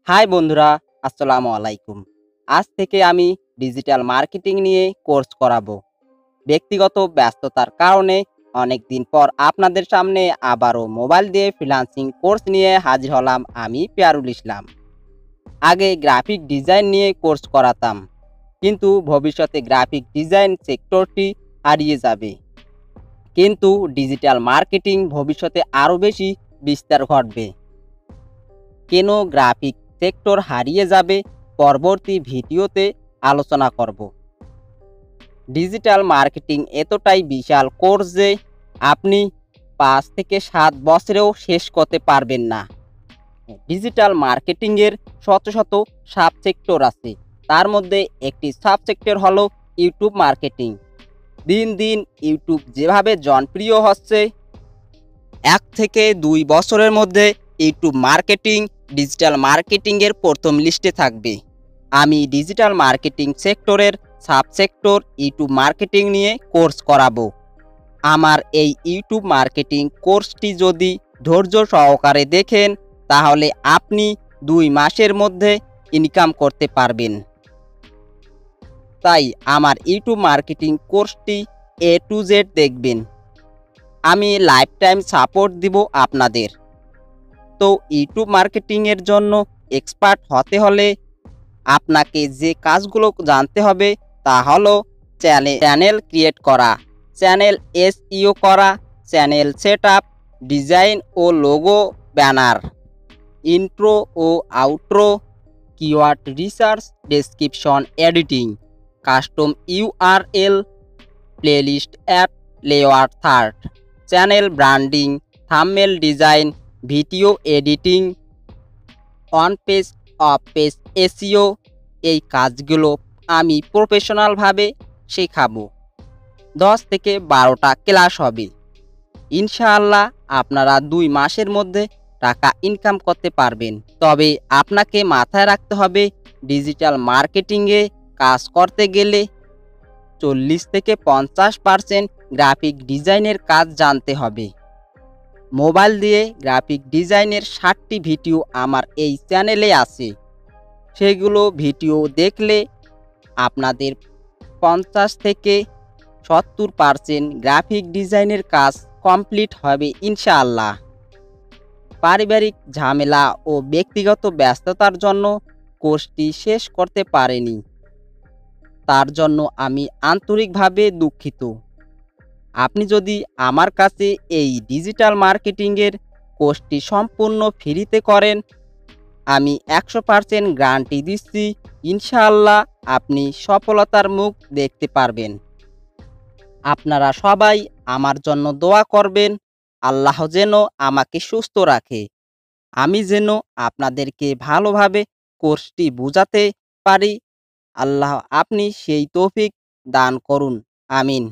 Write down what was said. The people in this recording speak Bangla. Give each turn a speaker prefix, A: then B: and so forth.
A: হাই বন্ধুরা, আসসালামু আলাইকুম। আজ থেকে আমি ডিজিটাল মার্কেটিং নিয়ে কোর্স করাবো। ব্যক্তিগত ব্যস্ততার কারণে অনেক দিন পর আপনাদের সামনে আবারও মোবাইল দিয়ে ফ্রিল্যান্সিং কোর্স নিয়ে হাজির হলাম আমি পিয়ারুল ইসলাম। আগে গ্রাফিক ডিজাইন নিয়ে কোর্স করাতাম, কিন্তু ভবিষ্যতে গ্রাফিক ডিজাইন সেক্টরটি হারিয়ে যাবে। কিন্তু ডিজিটাল মার্কেটিং ভবিষ্যতে আরও বেশি বিস্তার ঘটবে। কেন গ্রাফিক সেক্টর হারিয়ে যাবে, পরবর্তী ভিডিওতে আলোচনা করব। ডিজিটাল মার্কেটিং এতটাই বিশাল কোর্স যে আপনি 5 থেকে 7 বছরেও শেষ করতে পারবেন না। ডিজিটাল মার্কেটিংয়ের শত শত সাব সেক্টর আছে, তার মধ্যে একটি সাব সেক্টর হলো ইউটিউব মার্কেটিং। দিন দিন ইউটিউব যেভাবে জনপ্রিয় হচ্ছে, 1 থেকে 2 বছরের মধ্যে ইউটিউব মার্কেটিং ডিজিটাল মার্কেটিংয়ের প্রথম লিস্টে থাকবে। আমি ডিজিটাল মার্কেটিং সেক্টরের সাব সেক্টর ইউটিউব মার্কেটিং নিয়ে কোর্স করাবো। আমার এই ইউটিউব মার্কেটিং কোর্সটি যদি ধৈর্য সহকারে দেখেন, তাহলে আপনি 2 মাসের মধ্যে ইনকাম করতে পারবেন। তাই আমার ইউটিউব মার্কেটিং কোর্সটি A to Z দেখবেন। আমি লাইফ টাইম সাপোর্ট দিব আপনাদের। তো ইউটিউব মার্কেটিংয়ের জন্য এক্সপার্ট হতে হলে আপনাকে যে কাজগুলো জানতে হবে তা হলো চ্যানেল ক্রিয়েট করা, চ্যানেল SEO করা, চ্যানেল সেটআপ, ডিজাইন ও লোগো, ব্যানার, ইন্ট্রো ও outro, keyword research, description editing, custom URL, playlist add, layout third, channel branding, thumbnail design, video editing, on page off page SEO। এই কাজগুলো আমি প্রফেশনালভাবে শেখাবো। 10 থেকে 12টা ক্লাস হবে। ইনশাআল্লাহ আপনারা 2 মাসের মধ্যে টাকা ইনকাম করতে পারবেন। তবে আপনাকে মাথায় রাখতে হবে, ডিজিটাল মার্কেটিংয়ে কাজ করতে গেলে 40 থেকে 50% গ্রাফিক ডিজাইনের কাজ জানতে হবে। মোবাইল দিয়ে গ্রাফিক ডিজাইনের 60টি ভিডিও আমার এই চ্যানেলে আছে। সেগুলো ভিডিও দেখলে আপনাদের 50 থেকে 70% গ্রাফিক ডিজাইনের কাজ কমপ্লিট হবে ইনশাআল্লাহ। পারিবারিক ঝামেলা ও ব্যক্তিগত ব্যস্ততার জন্য কোর্সটি শেষ করতে পারিনি, তার জন্য আমি আন্তরিকভাবে দুঃখিত। আপনি যদি আমার কাছে এই ডিজিটাল মার্কেটিংয়ের কোর্সটি সম্পূর্ণ ফ্রিতে করেন, আমি 100% গ্যারান্টি দিচ্ছি, ইনশাআল্লাহ আপনি সফলতার মুখ দেখতে পারবেন। আপনারা সবাই আমার জন্য দোয়া করবেন, আল্লাহ যেন আমাকে সুস্থ রাখে, আমি যেন আপনাদেরকে ভালোভাবে কোর্সটি বোঝাতে পারি। আল্লাহ আপনি সেই তৌফিক দান করুন, আমিন।